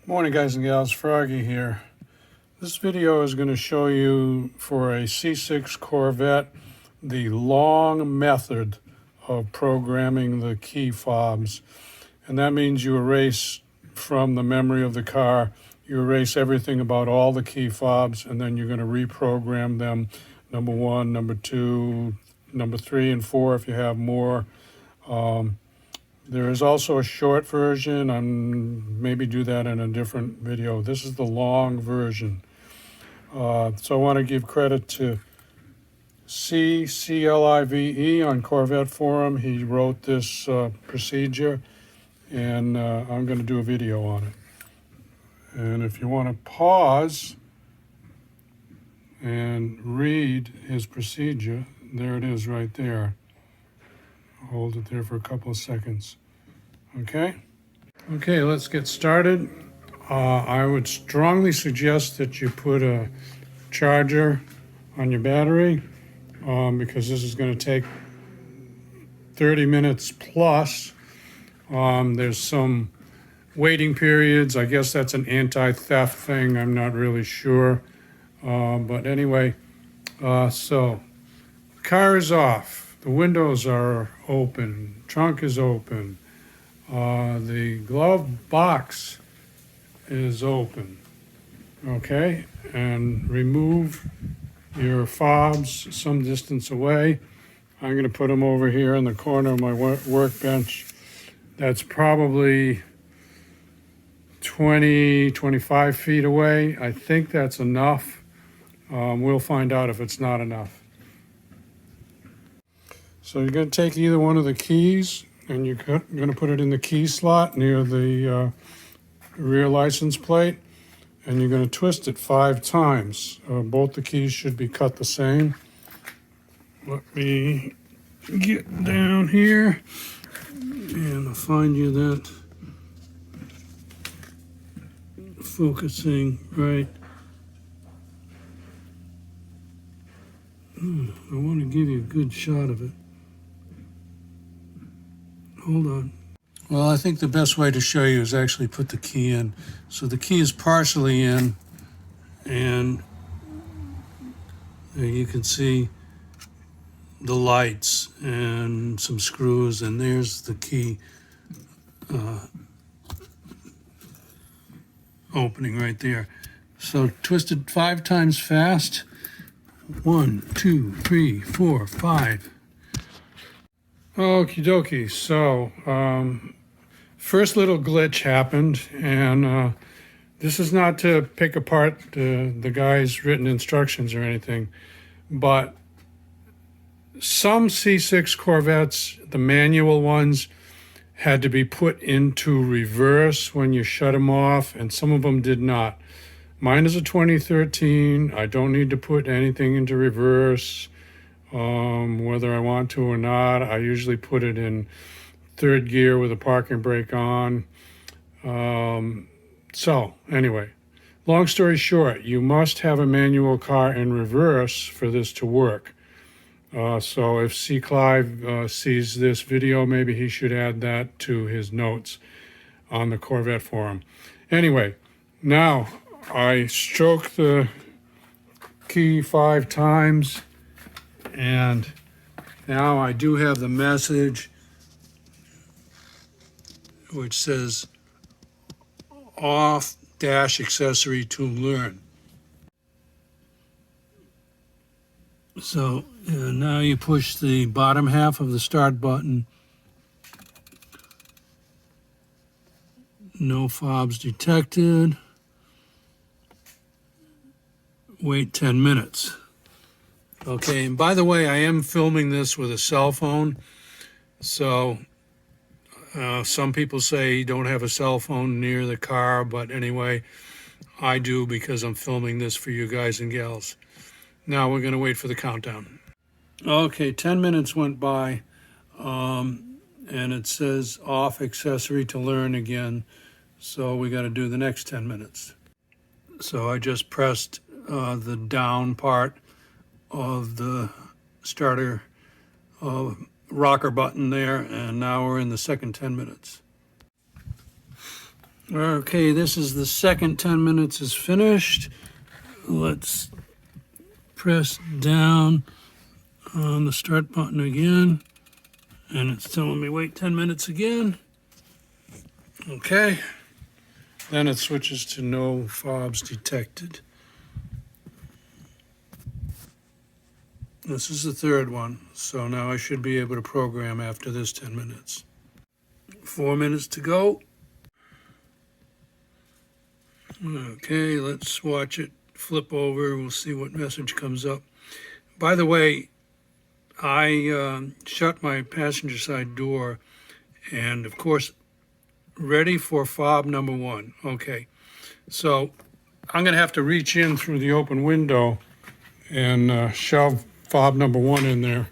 Morning guys and gals, Froggy here. This video is going to show you for a C6 Corvette the long method of programming the key fobs. And that means you erase from the memory of the car, you erase everything about all the key fobs, and then you're going to reprogram them, number 1, number 2, number 3, and 4 if you have more. There is also a short version. Maybe do that in a different video. This is the long version. So I want to give credit to CLIVE on Corvette Forum. He wrote this procedure, and I'm going to do a video on it. And if you want to pause and read his procedure, there it is right there. Hold it there for a couple of seconds. Okay, let's get started. I would strongly suggest that you put a charger on your battery because this is going to take 30 minutes plus. There's some waiting periods. I guess that's an anti-theft thing. I'm not really sure. But anyway, so the car is off. The windows are open. Trunk is open. The glove box is open. Okay, and remove your fobs some distance away. I'm going to put them over here in the corner of my workbench. That's probably 25 feet away. I think that's enough. We'll find out if it's not enough. So you're going to take either one of the keys and you're going to put it in the key slot near the rear license plate, and you're going to twist it 5 times. Both the keys should be cut the same. Let me get down here and I'll find you that focusing right. I want to give you a good shot of it. Hold on. Well, I think the best way to show you is actually put the key in. So the key is partially in, and you can see the lights and some screws, and there's the key opening right there. So twist it 5 times fast. 1, 2, 3, 4, 5. Okie dokie. So, first little glitch happened, and this is not to pick apart the guy's written instructions or anything, but some C6 Corvettes, the manual ones, had to be put into reverse when you shut them off, and some of them did not. Mine is a 2013. I don't need to put anything into reverse. Whether I want to or not, I usually put it in 3rd gear with a parking brake on. So anyway, long story short, you must have a manual car in reverse for this to work. So if C. Clive sees this video, maybe he should add that to his notes on the Corvette forum. Anyway, now I stroke the key 5 times, and now I do have the message which says off dash accessory to learn. So now you push the bottom half of the start button. No fobs detected. Wait 10 minutes. Okay, and by the way, I am filming this with a cell phone. So some people say don't have a cell phone near the car, but anyway, I do because I'm filming this for you guys and gals. Now we're going to wait for the countdown. Okay, 10 minutes went by, and it says off accessory to learn again. So we got to do the next 10 minutes. So I just pressed the down part of the starter rocker button there, and now we're in the second 10 minutes. Okay, this is the second 10 minutes is finished. Let's press down on the start button again. And it's telling me wait 10 minutes again. Okay. Then it switches to no fobs detected. This is the third one, so now I should be able to program after this 10 minutes. 4 minutes to go. Okay, let's watch it flip over. We'll see what message comes up. By the way, I shut my passenger side door and, of course, ready for fob number 1. Okay, so I'm going to have to reach in through the open window and shove fob number 1 in there.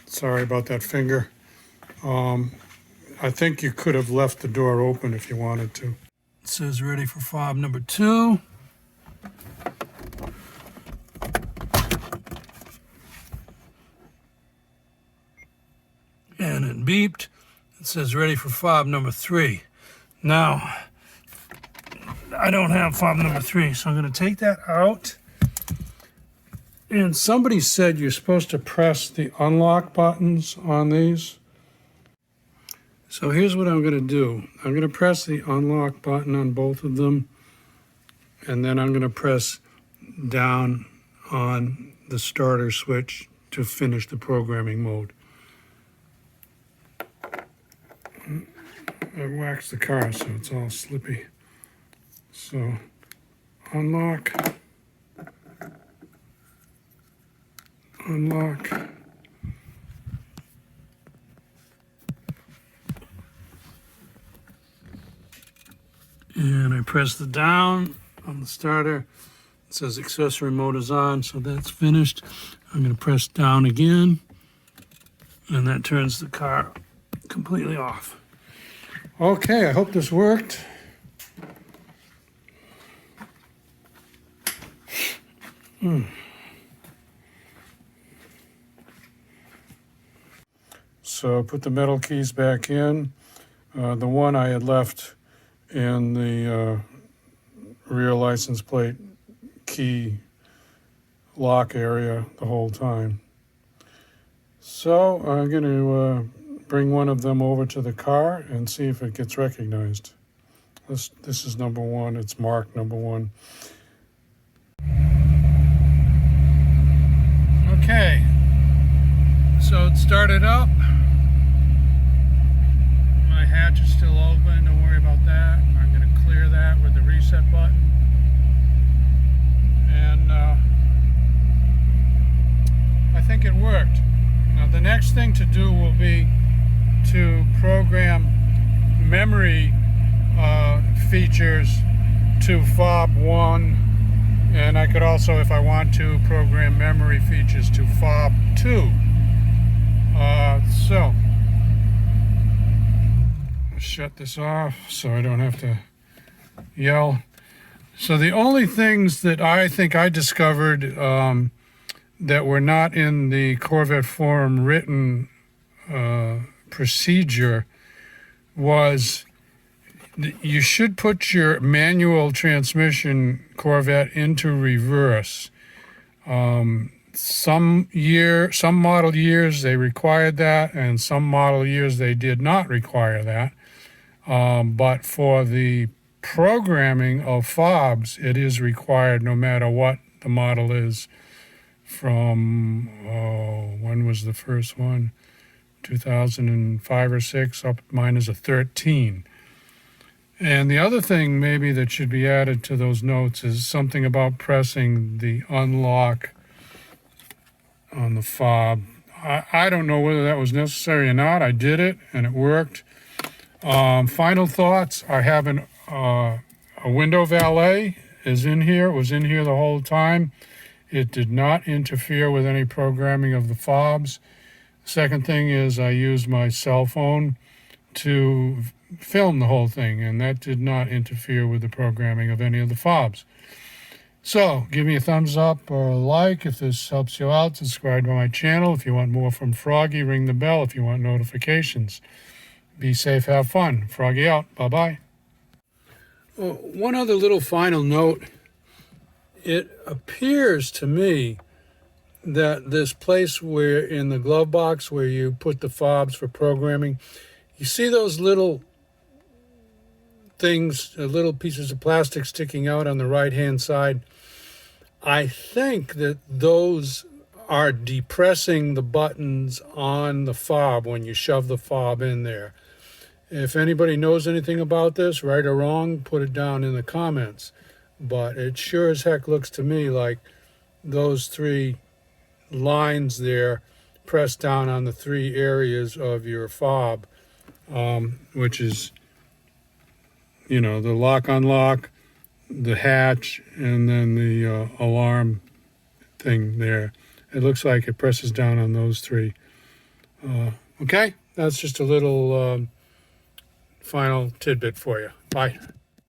Sorry about that finger. I think you could have left the door open if you wanted to. It says ready for fob number 2. And it beeped. It says ready for fob number 3. Now, I don't have fob number 3, so I'm going to take that out. And somebody said you're supposed to press the unlock buttons on these. So here's what I'm going to do. I'm going to press the unlock button on both of them, and then I'm going to press down on the starter switch to finish the programming mode. I waxed the car, so it's all slippy. So, unlock. Unlock. And I press the down on the starter. It says accessory mode is on, so that's finished. I'm going to press down again, and that turns the car completely off. Okay, I hope this worked. So put the metal keys back in. The one I had left in the rear license plate key lock area the whole time. So I'm going to bring one of them over to the car and see if it gets recognized. This is number 1. It's marked number 1. Okay, so it started up. My hatch is still open, don't worry about that. I'm going to clear that with the reset button. And I think it worked. Now the next thing to do will be to program memory features to fob 1. And I could also, if I want to, program memory features to fob 2. So, I'll shut this off so I don't have to yell. So the only things that I think I discovered that were not in the Corvette forum written procedure was you should put your manual transmission Corvette into reverse. Some model years they required that, and some model years they did not require that. But for the programming of fobs, it is required no matter what the model is. From, when was the first one? 2005 or 6, up mine is a 13. And the other thing maybe that should be added to those notes is something about pressing the unlock on the fob. I don't know whether that was necessary or not. I did it and it worked. Final thoughts. I have a window valet is in here. It was in here the whole time. It did not interfere with any programming of the fobs. Second thing is I used my cell phone to film the whole thing, and that did not interfere with the programming of any of the fobs. So give me a thumbs up or a like if this helps you out. Subscribe to my channel. If you want more from Froggy, ring the bell if you want notifications. Be safe, have fun. Froggy out. Bye-bye. One other little final note. It appears to me that this place where in the glove box where you put the fobs for programming, you see those little things, little pieces of plastic sticking out on the right-hand side. I think that those are depressing the buttons on the fob when you shove the fob in there. If anybody knows anything about this, right or wrong, put it down in the comments. But it sure as heck looks to me like those three lines there press down on the three areas of your fob, which is, you know, the lock unlock, the hatch, and then the alarm thing there. It looks like it presses down on those three. Okay, that's just a little final tidbit for you. Bye.